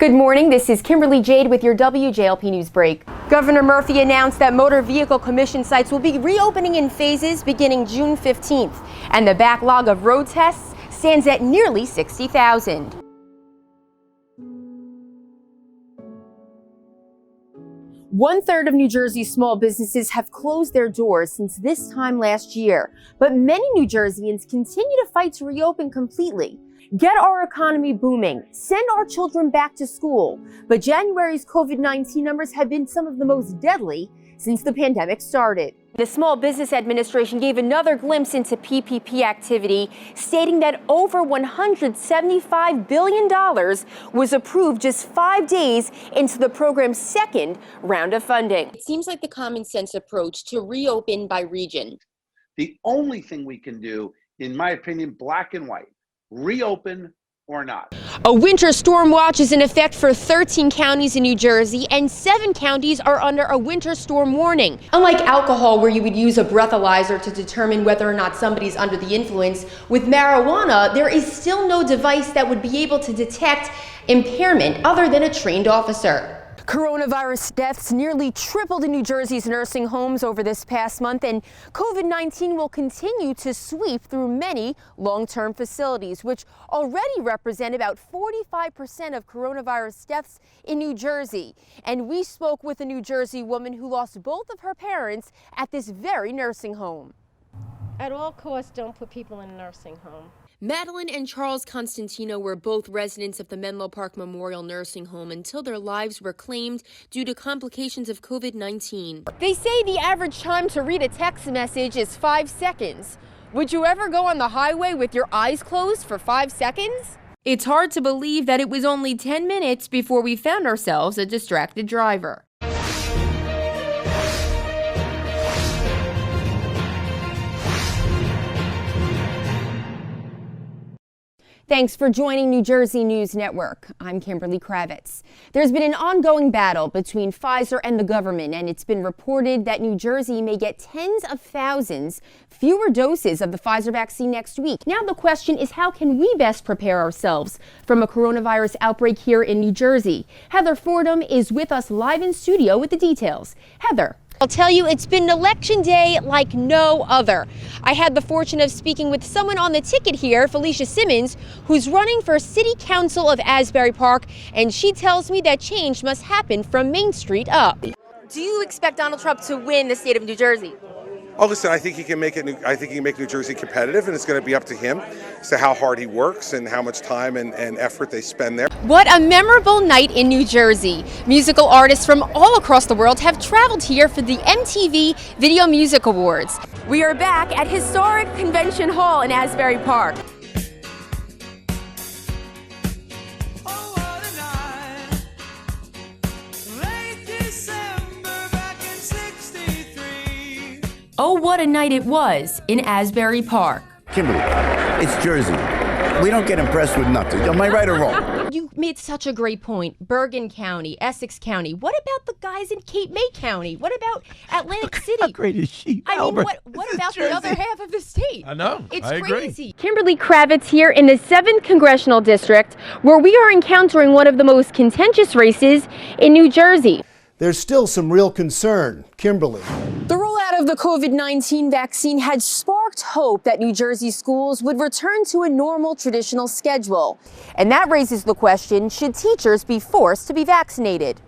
Good morning, this is Kimberly Jade with your WJLP News Break. Governor Murphy announced that motor vehicle commission sites will be reopening in phases beginning June 15th, and the backlog of road tests stands at nearly 60,000. One-third of New Jersey's small businesses have closed their doors since this time last year, but many New Jerseyans continue to fight to reopen completely. Get our economy booming, send our children back to school. But January's COVID-19 numbers have been some of the most deadly since the pandemic started. The Small Business Administration gave another glimpse into PPP activity, stating that over $175 billion was approved just 5 days into the program's second round of funding. It seems like the common sense approach to reopen by region. The only thing we can do, in my opinion, black and white, reopen or not. A winter storm watch is in effect for 13 counties in New Jersey, and 7 counties are under a winter storm warning. Unlike alcohol, where you would use a breathalyzer to determine whether or not somebody's under the influence, with marijuana, there is still no device that would be able to detect impairment other than a trained officer. Coronavirus deaths nearly tripled in New Jersey's nursing homes over this past month, and COVID-19 will continue to sweep through many long-term facilities, which already represent about 45% of coronavirus deaths in New Jersey. And we spoke with a New Jersey woman who lost both of her parents at this very nursing home. At all costs, don't put people in a nursing home. Madeline and Charles Constantino were both residents of the Menlo Park Memorial Nursing Home until their lives were claimed due to complications of COVID-19. They say the average time to read a text message is 5 seconds. Would you ever go on the highway with your eyes closed for 5 seconds? It's hard to believe that it was only 10 minutes before we found ourselves a distracted driver. Thanks for joining New Jersey News Network. I'm Kimberly Kravitz. There's been an ongoing battle between Pfizer and the government, and it's been reported that New Jersey may get tens of thousands fewer doses of the Pfizer vaccine next week. Now the question is, how can we best prepare ourselves from a coronavirus outbreak here in New Jersey? Heather Fordham is with us live in studio with the details. Heather. I'll tell you, it's been an election day like no other. I had the fortune of speaking with someone on the ticket here, Felicia Simmons, who's running for City Council of Asbury Park, and she tells me that change must happen from Main Street up. Do you expect Donald Trump to win the state of New Jersey? Oh, listen, I think he can make New Jersey competitive, and it's going to be up to him as to how hard he works and how much time and effort they spend there. What a memorable night in New Jersey. Musical artists from all across the world have traveled here for the MTV Video Music Awards. We are back at historic Convention Hall in Asbury Park. Oh, what a night it was in Asbury Park. Kimberly, it's Jersey. We don't get impressed with nothing. Am I right or wrong? You made such a great point. Bergen County, Essex County. What about the guys in Cape May County? What about Atlantic City? How great is she? I mean, what about the other half of the state? I know. It's I crazy. agree. Kimberly Kravitz here in the 7th Congressional District, where we are encountering one of the most contentious races in New Jersey. There's still some real concern. Kimberly. The rollout of the COVID-19 vaccine had sparked hope that New Jersey schools would return to a normal traditional schedule. And that raises the question, should teachers be forced to be vaccinated?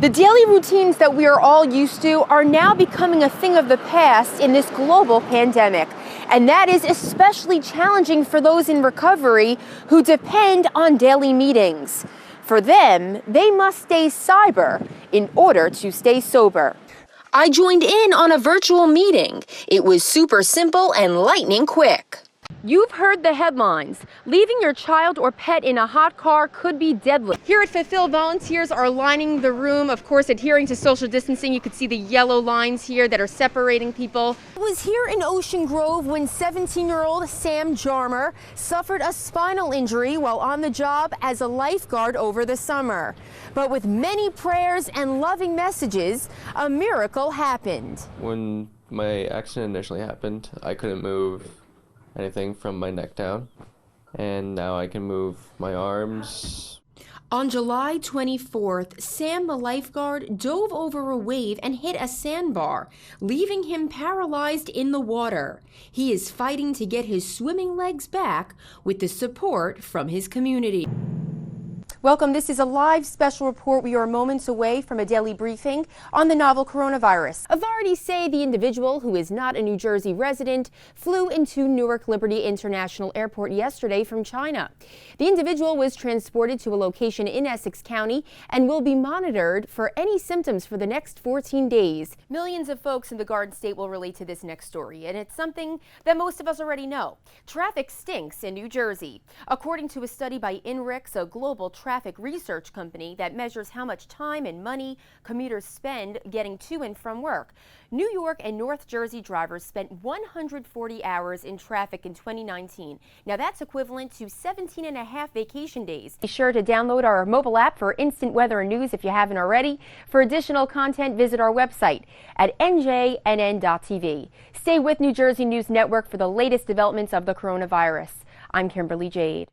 The daily routines that we are all used to are now becoming a thing of the past in this global pandemic. And that is especially challenging for those in recovery who depend on daily meetings. For them, they must stay cyber in order to stay sober. I joined in on a virtual meeting. It was super simple and lightning quick. You've heard the headlines. Leaving your child or pet in a hot car could be deadly. Here at Fulfill, volunteers are lining the room, of course, adhering to social distancing. You can see the yellow lines here that are separating people. I was here in Ocean Grove when 17-year-old Sam Jarmer suffered a spinal injury while on the job as a lifeguard over the summer. But with many prayers and loving messages, a miracle happened. When my accident initially happened, I couldn't move anything from my neck down, and now I can move my arms. On July 24th, Sam the lifeguard dove over a wave and hit a sandbar, leaving him paralyzed in the water. He is fighting to get his swimming legs back with the support from his community. Welcome. This is a live special report. We are moments away from a daily briefing on the novel coronavirus. Authorities say the individual, who is not a New Jersey resident, flew into Newark Liberty International Airport yesterday from China. The individual was transported to a location in Essex County and will be monitored for any symptoms for the next 14 days. Millions of folks in the Garden State will relate to this next story, and it's something that most of us already know. Traffic stinks in New Jersey. According to a study by INRIX, a global traffic research company that measures how much time and money commuters spend getting to and from work, New York and North Jersey drivers spent 140 hours in traffic in 2019. Now that's equivalent to 17 and a half vacation days. Be sure to download our mobile app for instant weather and news if you haven't already. For additional content, visit our website at njnn.tv. Stay with New Jersey News Network for the latest developments of the coronavirus. I'm Kimberly Jade.